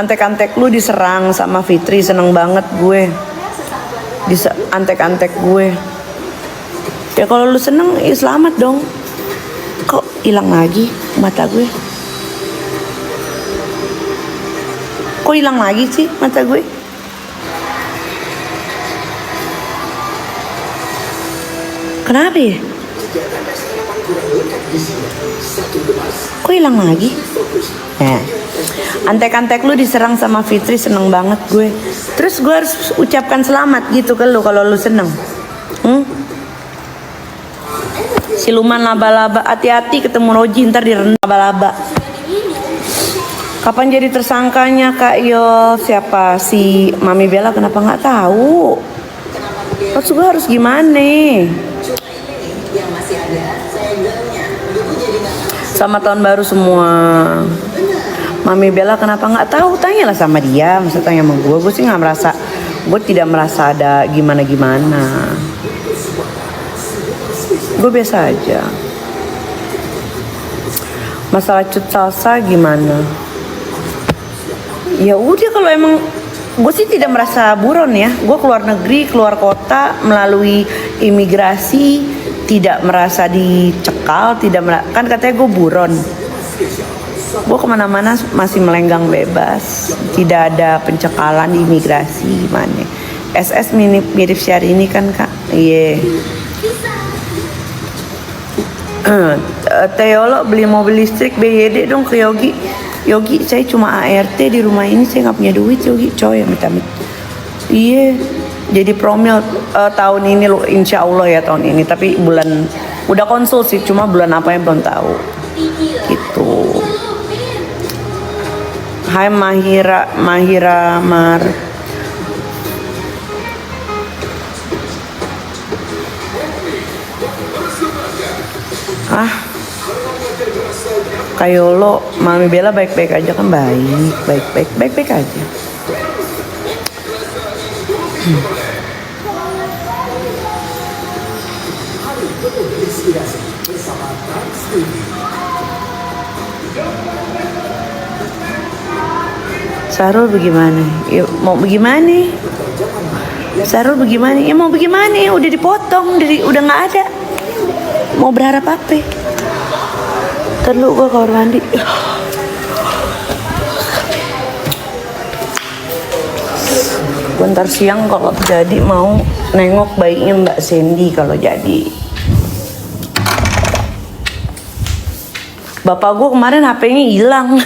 antek-antek lu diserang sama Fitri, seneng banget gue. Antek-antek gue. Ya kalau lu seneng, ya selamat dong. Kok hilang lagi mata gue? Kok hilang lagi sih mata gue? Kenapa ya? Kok hilang lagi? Ya. Antek-antek lu diserang sama Fitri, seneng banget gue. Terus gue harus ucapkan selamat gitu ke lu kalau lu seneng. Siluman laba-laba, hati-hati ketemu Roji ntar direndam laba-laba. Kapan jadi tersangkanya Kak Yo? Siapa? Si Mami Bella kenapa nggak tahu? Terus gue harus gimana? Selamat tahun baru semua. Mami Bella kenapa nggak tahu? Tanyalah sama dia. Masa tanya sama gue? Gue sih nggak merasa. Gue tidak merasa ada gimana-gimana. Gue biasa aja. Masalah cut salsa gimana? Ya udah kalau emang gue sih tidak merasa buron ya. Gue keluar negeri, keluar kota melalui imigrasi. Tidak merasa dicekal, kan katanya gue buron. Gue kemana-mana masih melenggang bebas, tidak ada pencekalan di imigrasi gimana. SS mirip Syahrini kan Kak? Iya. Teolo beli mobil listrik BYD dong ke Yogi. Yogi saya cuma ART di rumah ini, saya nggak punya duit Yogi coy, amit-amit. Iya. Jadi promil tahun ini lo, insya Allah ya tahun ini. Tapi bulan udah konsul sih, cuma bulan apa yang belum tahu. Gitu. Hai Mahira Mar. Kayolo, Mami Bella baik-baik aja kan? Baik-baik aja. Sarul bagaimana? Ya, mau bagaimana? Sarul bagaimana? Ya mau bagaimana? Udah dipotong, udah nggak ada. Mau berharap apa? Terlalu gue kamar mandi. Gue ntar siang kalau jadi mau nengok bayinya Mbak Sandy kalau jadi. Bapak gue kemarin HP-nya hilang.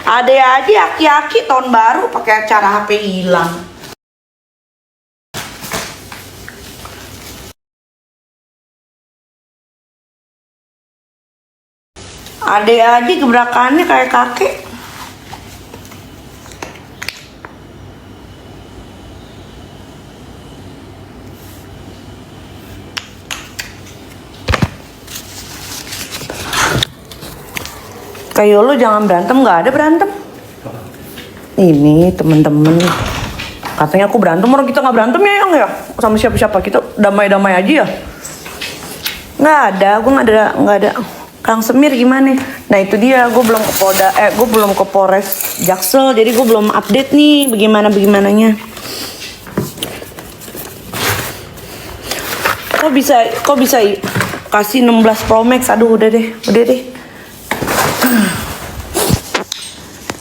Ada aja aki-aki tahun baru pakai acara HP hilang. Ada aja gebrakannya kayak kakek. Kayak lo jangan berantem, nggak ada berantem. Ini temen-temen katanya aku berantem, orang kita nggak berantem ya Yang ya sama siapa-siapa, kita damai-damai aja ya. Nggak ada, gue nggak ada. Kang Semir gimana? Nah itu dia, gue belum ke gue belum ke Polres Jaksel, jadi gue belum update nih bagaimananya. Kok bisa kasih 16 Pro Max? Aduh udah deh.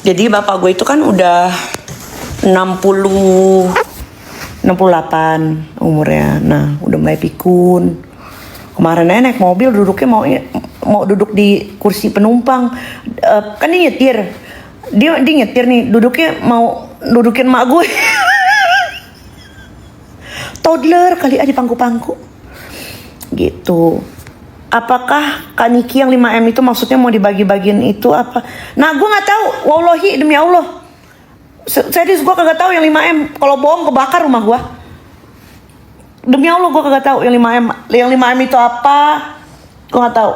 Jadi bapak gue itu kan udah 68 umurnya. Nah udah mulai pikun. Kemarin naik mobil, duduknya mau duduk di kursi penumpang. Kan dia nyetir. Dia nyetir nih, duduknya mau dudukin mak gue. Toddler kali di pangku-pangku. Gitu. Apakah Kaniki yang 5M itu maksudnya mau dibagi-bagiin itu apa? Nah gue nggak tahu. Wallahi demi Allah. Serius gue kagak tahu yang 5M. Kalau bohong kebakar rumah gue. Demi Allah gue kagak tahu yang 5M. Yang 5M itu apa? Gue nggak tahu.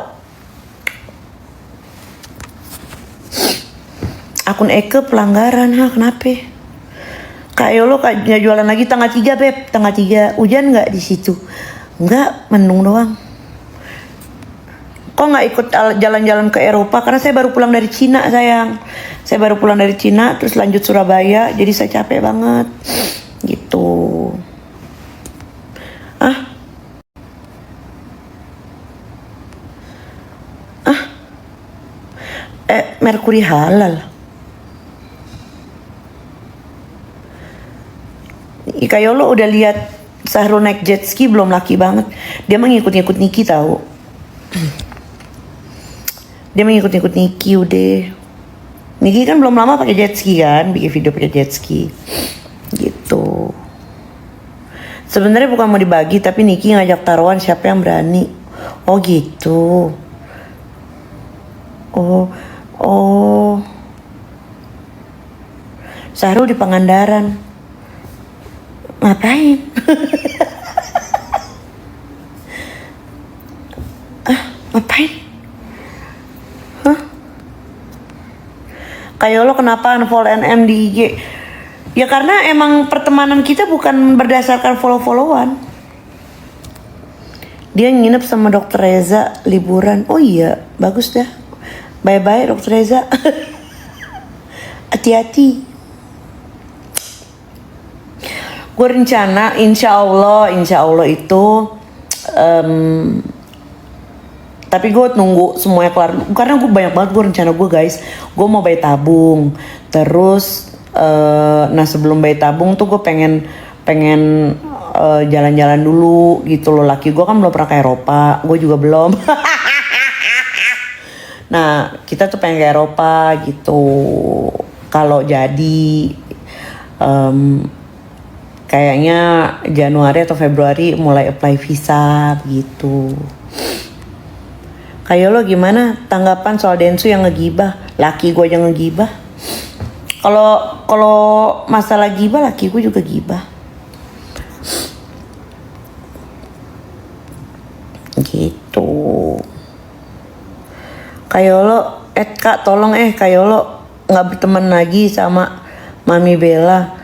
Akun Eke pelanggaran, kenapa? Kak Yolo jualan lagi tanggal 3 Beb, tanggal 3. Hujan nggak di situ? Nggak, mendung doang. Kok nggak ikut jalan-jalan ke Eropa? Karena saya baru pulang dari Cina, sayang. Saya baru pulang dari Cina, terus lanjut Surabaya. Jadi saya capek banget. Gitu. Ah? Ah? Merkuri halal. Ika Yolo udah lihat Sahrul naik jet ski belum? Laki banget. Dia mengikut-ikut Niki tahu. Dia mengikut-ikut Niki udah. Niki kan belum lama pakai jet ski kan, bikin video pakai jet ski. Gitu. Sebenarnya bukan mau dibagi, tapi Niki ngajak taruhan siapa yang berani. Oh gitu. Oh. Sahrul di Pangandaran. Ngapain? Ngapain? Kayak lo kenapa unfollow NM di IG? Ya karena emang pertemanan kita bukan berdasarkan follow-followan. Dia nginep sama Dokter Reza liburan. Oh iya, bagus dah. Bye-bye Dokter Reza. Hati-hati. Gue rencana insya Allah itu tapi gue nunggu semuanya kelar karena gue banyak banget gue rencana gue guys. Gue mau bayi tabung terus nah sebelum bayi tabung tuh gue pengen jalan-jalan dulu gitu loh. Laki gue kan belum pernah ke Eropa, gue juga belum. Nah kita tuh pengen ke Eropa gitu. Kalau jadi kayaknya Januari atau Februari mulai apply visa gitu. Kayak lo gimana tanggapan soal Densu yang ngegibah? Laki gue aja ngegibah. Kalau masalah gibah, laki gue juga gibah. Gitu. Kayak lo, Kak tolong kayak lo nggak berteman lagi sama Mami Bella.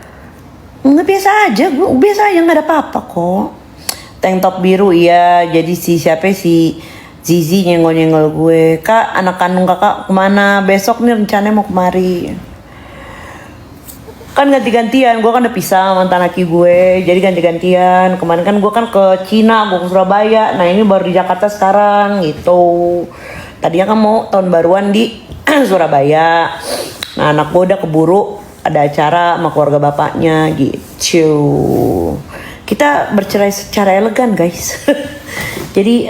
Nggak, biasa aja nggak ada apa-apa kok. Tank top biru iya, jadi siapa sih Zizi nyenggol gue. Kak, anak kandung kakak kemana? Besok nih rencananya mau kemari. Kan ganti-gantian, gue kan udah pisah mantan laki gue. Jadi ganti-gantian. Kemarin kan gue kan ke Cina, gue ke Surabaya. Nah ini baru di Jakarta sekarang gitu. Tadinya kan mau tahun baruan di Surabaya. Nah anak gue udah keburu ada acara sama keluarga bapaknya gitu. Kita bercerai secara elegan guys. Jadi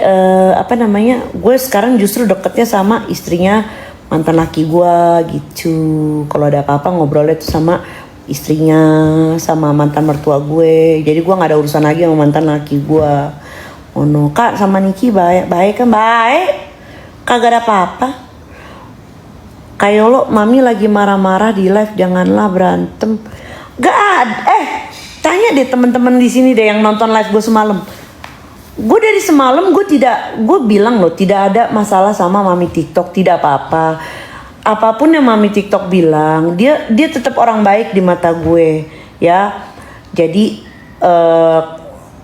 gue sekarang justru deketnya sama istrinya mantan laki gue gitu. Kalau ada apa-apa ngobrolnya tuh sama istrinya, sama mantan mertua gue. Jadi gue nggak ada urusan lagi sama mantan laki gue. Oh no, Kak sama Niki baik kan? Baik, kagak ada apa-apa. Kayak lo, Mami lagi marah-marah di live, janganlah berantem. Gak ada. Tanya deh teman-teman di sini deh yang nonton live gue semalam. Gue dari semalam gue bilang loh tidak ada masalah sama Mami TikTok, tidak apa-apa. Apapun yang Mami TikTok bilang, dia tetap orang baik di mata gue, ya. Jadi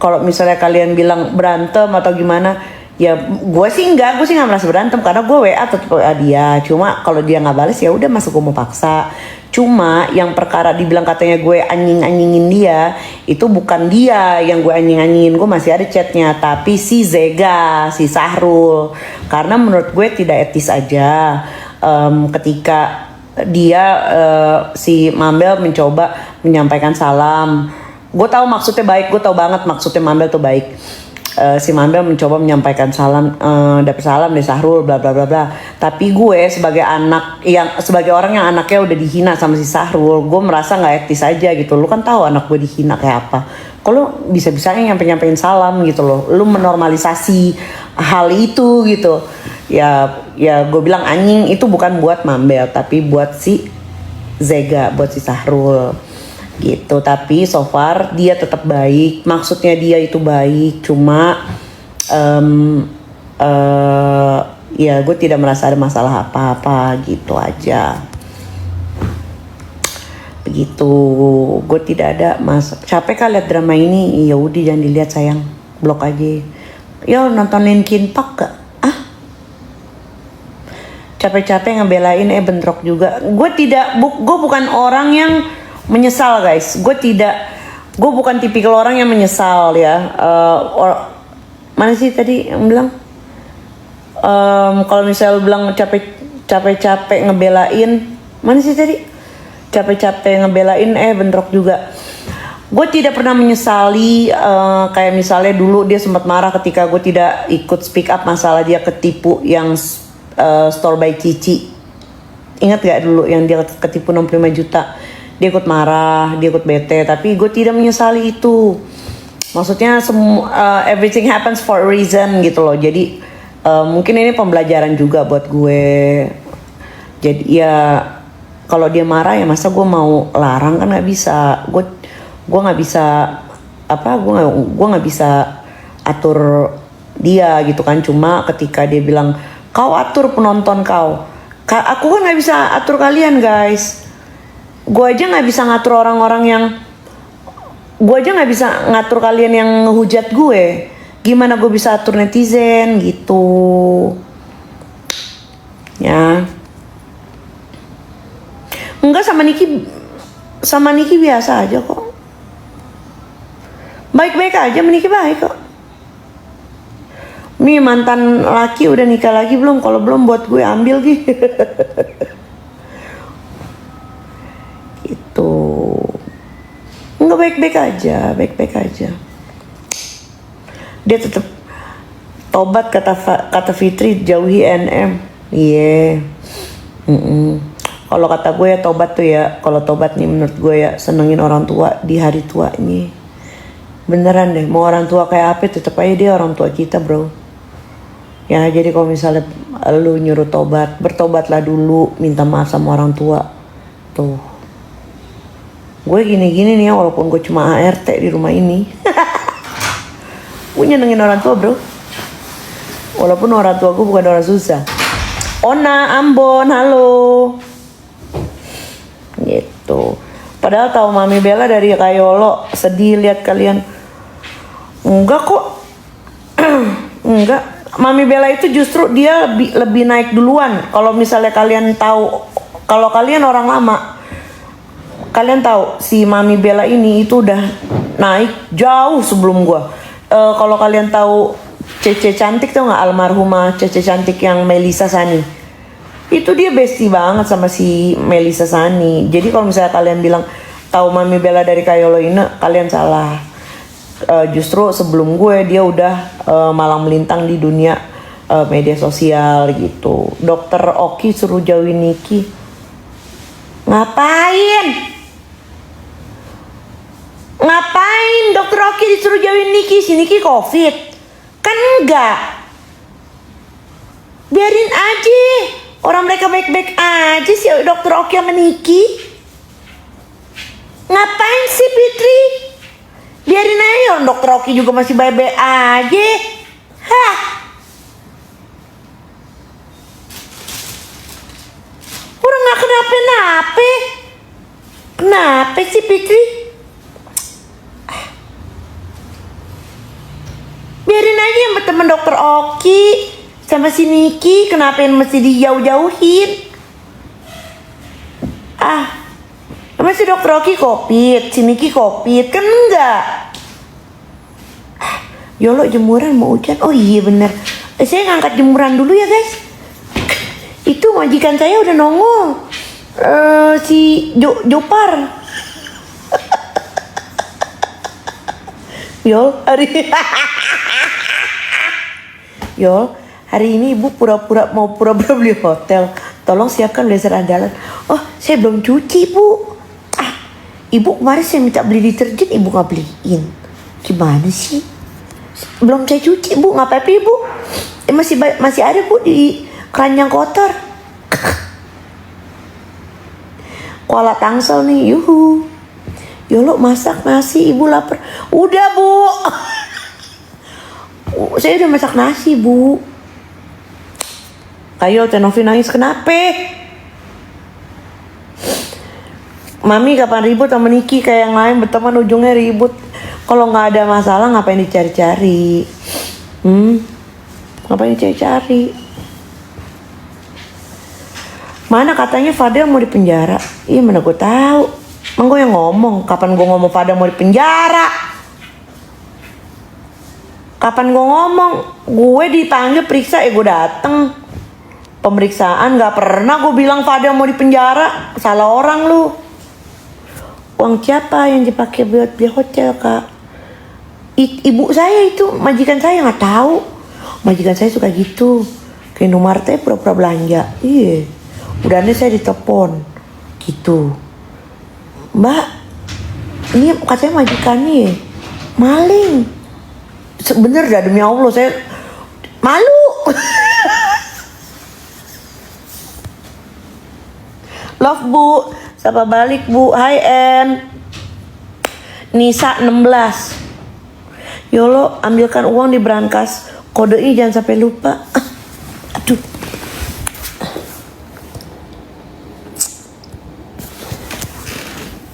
kalau misalnya kalian bilang berantem atau gimana, ya gue sih nggak merasa berantem karena gue WA tetap WA dia. Cuma kalau dia nggak balas ya udah, masa gue mau paksa. Cuma yang perkara dibilang katanya gue anjing-anjingin dia, itu bukan dia yang gue anjing-anjingin, gue masih ada chatnya, tapi si Zega, si Sahrul. Karena menurut gue tidak etis aja ketika dia si Mambel mencoba menyampaikan salam. Gue tahu maksudnya baik, gue tahu banget maksudnya Mambel tuh baik. Si Mambel mencoba menyampaikan salam, dapet salam dari Sahrul bla bla bla bla. Tapi gue sebagai orang yang anaknya udah dihina sama si Sahrul, gue merasa nggak etis aja gitu. Lu kan tahu anak gue dihina kayak apa. Kalau bisa-bisanya nyampein salam gitu loh. Lu menormalisasi hal itu gitu. Ya gue bilang anjing itu bukan buat Mambel, tapi buat si Zega, buat si Sahrul. Gitu. Tapi so far dia tetap baik, maksudnya dia itu baik, cuma ya gue tidak merasa ada masalah apa-apa gitu aja. Begitu, gue tidak ada capek kali lihat drama ini. Ya udah jangan dilihat sayang, blok aja. Ya nonton Linkin Park gak? capek-capek ngebelain bentrok juga. Gue bukan orang yang menyesal guys. Gue bukan tipikal orang yang menyesal ya. Mana sih tadi yang bilang? Kalau misalnya lu bilang capek-capek ngebelain, mana sih tadi? Capek-capek ngebelain bentrok juga. Gue tidak pernah menyesali kayak misalnya dulu dia sempat marah ketika gue tidak ikut speak up masalah dia ketipu yang store by Cici. Ingat gak dulu yang dia ketipu 65 juta? Dia ikut marah, dia ikut bete, tapi gue tidak menyesali itu. Maksudnya everything happens for a reason gitu loh. Jadi mungkin ini pembelajaran juga buat gue. Jadi ya kalau dia marah ya masa gue mau larang, kan nggak bisa. Gue nggak bisa gue nggak bisa atur dia gitu kan. Cuma ketika dia bilang kau atur penonton kau, aku kan nggak bisa atur kalian guys. Gue aja nggak bisa ngatur gue aja nggak bisa ngatur kalian yang ngehujat gue. Gimana gue bisa atur netizen gitu ya. Enggak, sama Niki biasa aja kok. Baik-baik aja, Niki baik kok. Nih mantan laki udah nikah lagi belum? Kalau belum buat gue ambil gitu. Itu enggak, baik-baik aja. Dia tetap tobat, kata Fitri, jauhi NM. Iya. Kalau kata gue ya tobat tuh ya, kalau tobat nih menurut gue ya senengin orang tua di hari tuanya. Beneran deh, mau orang tua kayak apa tetap aja dia orang tua kita bro. Ya jadi kalau misalnya lu nyuruh tobat, bertobatlah dulu, minta maaf sama orang tua. Tuh. Gue gini-gini nih ya, walaupun gue cuma ART di rumah ini. Gue nyenengin orang tua bro. Walaupun orang tua gue bukan orang susah. Ona, Ambon, halo. Gitu. Padahal tahu Mami Bella dari Kayolo, sedih lihat kalian. Enggak kok. Enggak. Mami Bella itu justru dia lebih naik duluan. Kalau misalnya kalian tahu, kalau kalian orang lama, kalian tahu si Mami Bella ini itu udah naik jauh sebelum gua. Kalau kalian tahu Cece Cantik, tuh nggak, almarhumah Cece Cantik yang Melisa Sani, itu dia bestie banget sama si Melisa Sani. Jadi kalau misalnya kalian bilang tahu Mami Bella dari Kayolo ini, kalian salah. Justru sebelum gue dia udah malang melintang di dunia media sosial gitu. Dokter Oki suruh jauhin Niki. Ngapain Dokter Oki disuruh jauhin Niki? Si Niki COVID. Kan enggak. Biarin aja. Orang mereka baik-baik aja si Dokter Oki sama Niki. Ngapain sih Fitri? Biarin aja, orang Dokter Oki juga masih baik-baik aja. Hah. Orang gak kenapa-napa. Kenapa sih Fitri? Biarin aja yang temen Dokter Oki sama si Niki, kenapa yang mesti dijauh-jauhin? Emang si Dokter Oki COVID, si Niki COVID? Kan enggak. Yolo jemuran mau hujan. Oh iya bener. Saya ngangkat jemuran dulu ya guys. Itu majikan saya udah nongol. Si Jopar. Yol, hari ini ibu mau pura-pura beli hotel. Tolong siapkan blazer andalan. Oh, saya belum cuci bu. Ibu kemarin saya minta beli deterjen, ibu nggak beliin. Gimana sih? Belum saya cuci bu, nggak apa-apa ibu. Masih ada bu di keranjang kotor. Kuala Tangsel nih, yuhu. Yolo masak nasi, ibu lapar. Udah bu. Saya udah masak nasi bu. Ayo Tenovi nangis kenapa? Mami kapan ribut sama Niki kayak yang lain berteman ujungnya ribut. Kalau nggak ada masalah ngapain dicari-cari? Ngapain dicari-cari? Mana katanya Fadel mau dipenjara? Iya mana gue tahu. Emang gue yang ngomong. Kapan gue ngomong Fadel mau dipenjara? Kapan gue ngomong? Gue dipanggil periksa gue dateng. Pemeriksaan gak pernah gue bilang Fadel mau dipenjara. Salah orang lu. Uang siapa yang dipakai buat biaya hotel kak? Ibu saya itu, majikan saya nggak tahu. Majikan saya suka gitu. Ke Indomaret pura-pura belanja. Iya. Udah nih saya ditelepon gitu. Mbak, ini katanya majikannya maling. Bener dah demi Allah saya malu. Love Bu, sapa balik Bu. Hai En. Nisa 16. Yolo, ambilkan uang di brankas. Kodenya jangan sampai lupa. Aduh.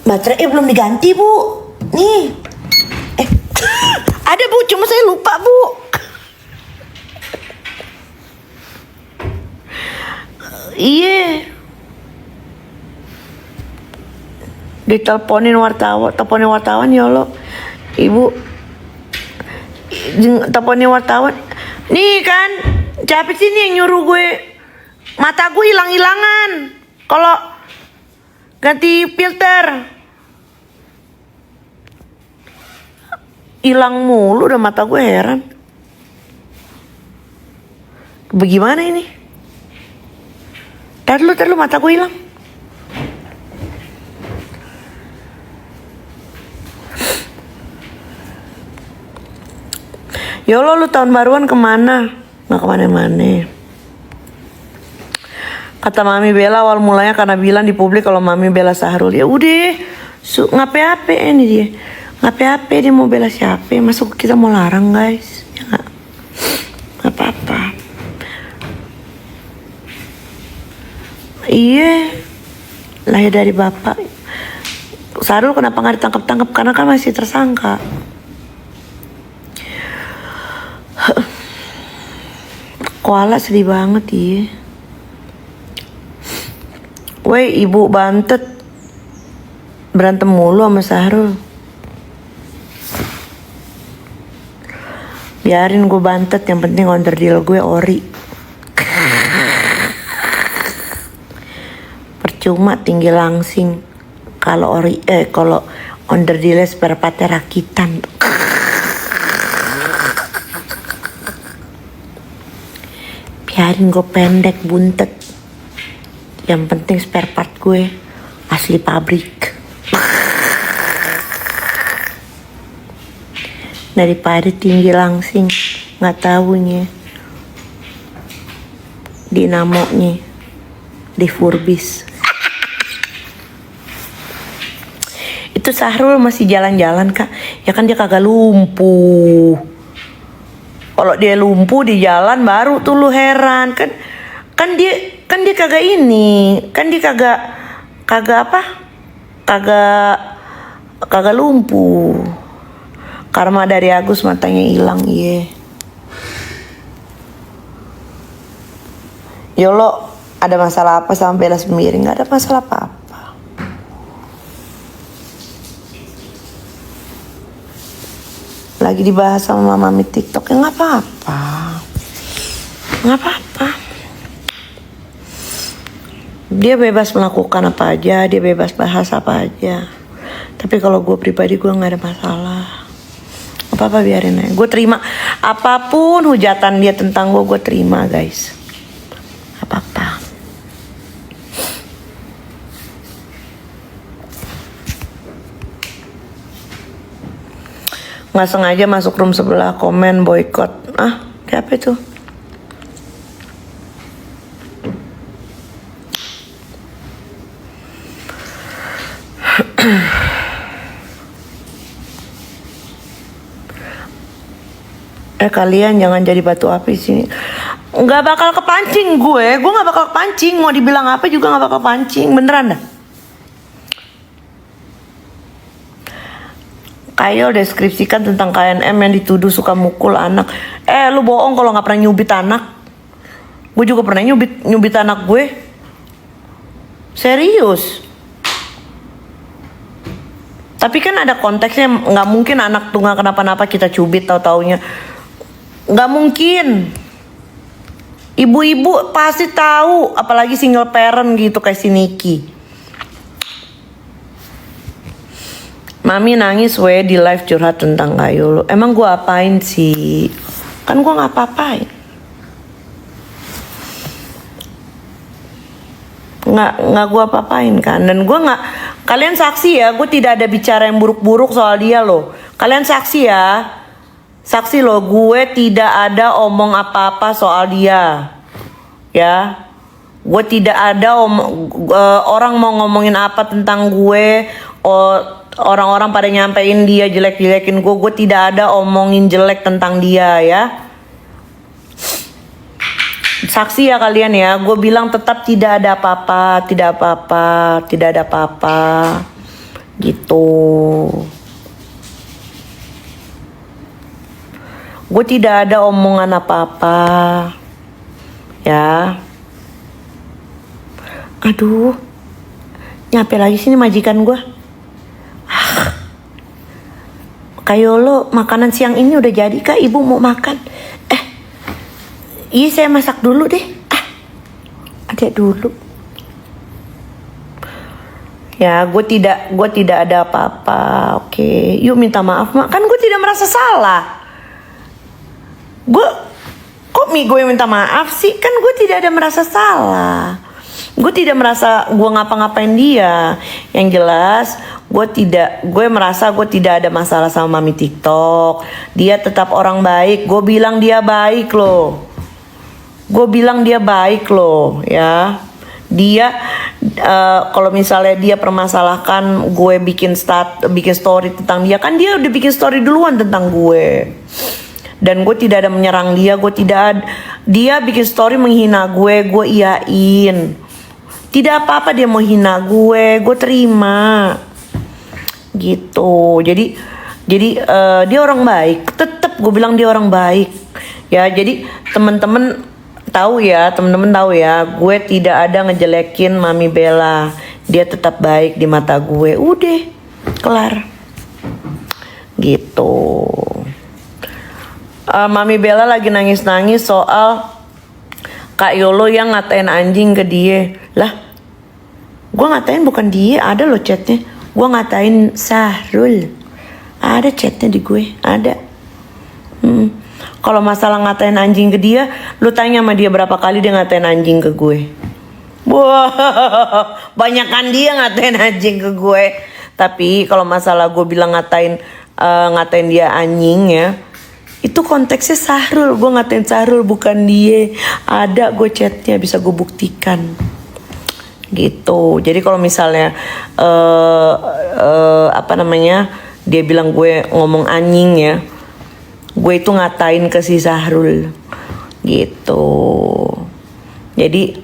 Baterai belum diganti Bu. Nih. Ada Bu, cuma saya lupa Bu. Iya. Diteleponin wartawan Yolo. Ibu teleponin wartawan. Nih kan, siapa sih nih yang nyuruh gue? Mata gue hilang-hilangan kalau ganti filter. Hilang mulu udah mata gue, heran. Bagaimana ini? Tar lu mata gue hilang. Yolo, lu tahun baruan kemana? Nggak kemana-mana. Kata Mami Bella awal mulanya karena bilang di publik kalau Mami Bella Sahrul. Ya udah, ngape-ape ini dia. Ngape-ape dia mau bela siapa? Masuk kita mau larang guys? Ya nggak? Apa-apa. Iya, lahir dari bapak. Sahrul kenapa nggak ditangkap-tangkap? Karena kan masih tersangka. Koala sedih banget ya. Woi, ibu Bantet berantem mulu sama Sahrul. Biarin gue bantet, yang penting onderdil gue ori. Percuma tinggi langsing kalau kalau onderdilnya seperpate rakitan. Biarin gue pendek buntet, yang penting spare part gue asli pabrik. Daripada tinggi langsing nggak tahunya dinamonya difurbis. Itu Sahrul masih jalan-jalan kak, ya kan dia kagak lumpuh. Kalau dia lumpuh di jalan baru tuh lu heran kan dia kagak ini, kan dia kagak lumpuh. Karma dari Agus matanya hilang, iya. Yolo, ada masalah apa sama Bella Semiring? Gak ada masalah apa-apa. Lagi dibahas sama mami TikTok, ya gak apa-apa. Gak apa-apa. Dia bebas melakukan apa aja, dia bebas bahas apa aja. Tapi kalau gue pribadi gue gak ada masalah. Apa-apa biarin aja. Gue terima apapun hujatan dia tentang gue terima guys. Apa-apa. Nggak sengaja masuk room sebelah komen boykot. Kayak apa itu? Kalian jangan jadi batu api sini. Nggak bakal kepancing gue nggak bakal kepancing. Mau dibilang apa juga nggak bakal kepancing, beneran dah. Kayo deskripsikan tentang KNM yang dituduh suka mukul anak. Lu bohong kalau nggak pernah nyubit anak. Gue juga pernah nyubit anak gue. Serius. Tapi kan ada konteksnya, nggak mungkin anak tuh nggak kenapa-napa kita cubit tahu-taunya. Nggak mungkin. Ibu-ibu pasti tahu, apalagi single parent gitu kayak si Niki. Mami nangis di live curhat tentang Kak Yolo. Emang gue apain sih? Kan gue nggak apa-apain. Nggak gue apa-apain kan. Dan gue nggak, kalian saksi ya, gue tidak ada bicara yang buruk-buruk soal dia loh. Kalian saksi ya, saksi loh, gue tidak ada omong apa-apa soal dia. Ya, gue tidak ada orang mau ngomongin apa tentang gue. Orang-orang pada nyampein dia jelek-jelekin gue tidak ada omongin jelek tentang dia ya. Saksi ya kalian ya, gue bilang tetap tidak ada apa-apa, tidak apa-apa, tidak ada apa-apa gitu. Gue tidak ada omongan apa-apa ya. Aduh, nyampe lagi sini majikan gue. Kak Yolo, makanan siang ini udah jadi kak, ibu mau makan. Iya saya masak dulu deh. Ada dulu. Ya, gue tidak ada apa-apa. Oke, yuk minta maaf mak. Kan gue tidak merasa salah. Kok gue minta maaf sih? Kan gue tidak ada merasa salah. Gue tidak merasa gue ngapa-ngapain dia. Yang jelas gue merasa gue tidak ada masalah sama mami TikTok. Dia tetap orang baik. Gue bilang dia baik loh. Ya. Dia kalau misalnya dia permasalahkan gue bikin story tentang dia, kan dia udah bikin story duluan tentang gue. Dan gue tidak ada menyerang dia, dia bikin story menghina gue iyain. Tidak apa-apa dia mau hina gue terima. Gitu. Jadi dia orang baik. Tetap gue bilang dia orang baik. Ya, jadi teman-teman tahu ya, gue tidak ada ngejelekin Mami Bella. Dia tetap baik di mata gue. Udah, kelar. Gitu. Mami Bella lagi nangis-nangis soal Kak Yolo yang ngatain anjing ke dia. Lah, gue ngatain bukan dia, ada loh chatnya. Gue ngatain Sahrul. Ada chatnya di gue, ada. Kalau masalah ngatain anjing ke dia, lu tanya sama dia berapa kali dia ngatain anjing ke gue. Wah, banyakan dia ngatain anjing ke gue. Tapi kalau masalah gue bilang ngatain dia anjing ya, itu konteksnya Sahrul. Gue ngatain Sahrul bukan dia. Ada gue chatnya, bisa gue buktikan. Gitu. Jadi kalau misalnya dia bilang gue ngomong anjing ya, gue itu ngatain ke si Sahrul gitu. Jadi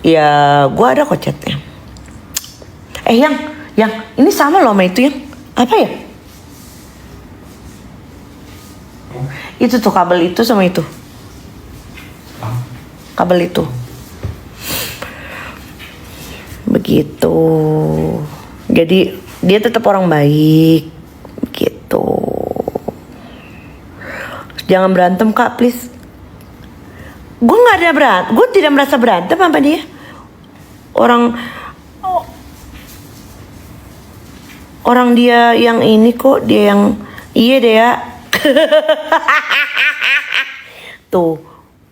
ya gue ada kok chatnya. Yang ini sama loh sama itu yang apa ya? Itu tuh kabel itu sama itu. Kabel itu. Begitu. Jadi dia tetap orang baik. Begitu. Jangan berantem kak, please. Gue tidak merasa berantem sama dia. Orang dia yang ini kok, dia yang iya deh ya. Tuh,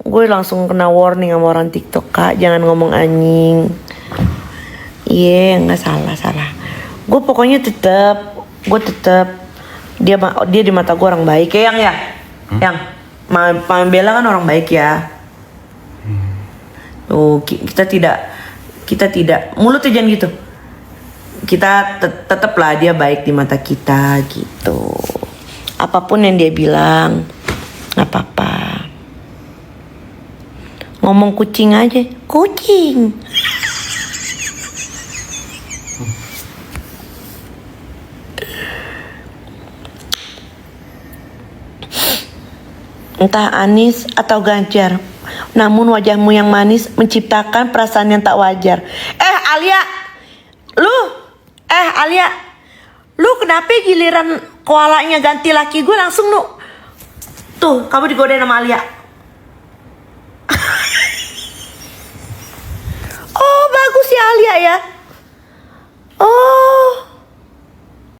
gue langsung kena warning sama orang TikTok kak, jangan ngomong anjing. Iya, nggak salah. Gue pokoknya tetap dia di mata gue orang baik ya yang ya. Yang Mami Bella kan orang baik ya. Oh, kita tidak mulutnya jangan gitu. Kita tetaplah dia baik di mata kita gitu. Apapun yang dia bilang, nggak apa-apa. Ngomong kucing aja, kucing. Entah Anies atau Ganjar, Namun wajahmu yang manis menciptakan perasaan yang tak wajar. Alia, Alia, lu kenapa giliran koalanya ganti laki gue langsung lu? Tuh, kamu digodain sama Alia. Oh, bagus ya Alia ya.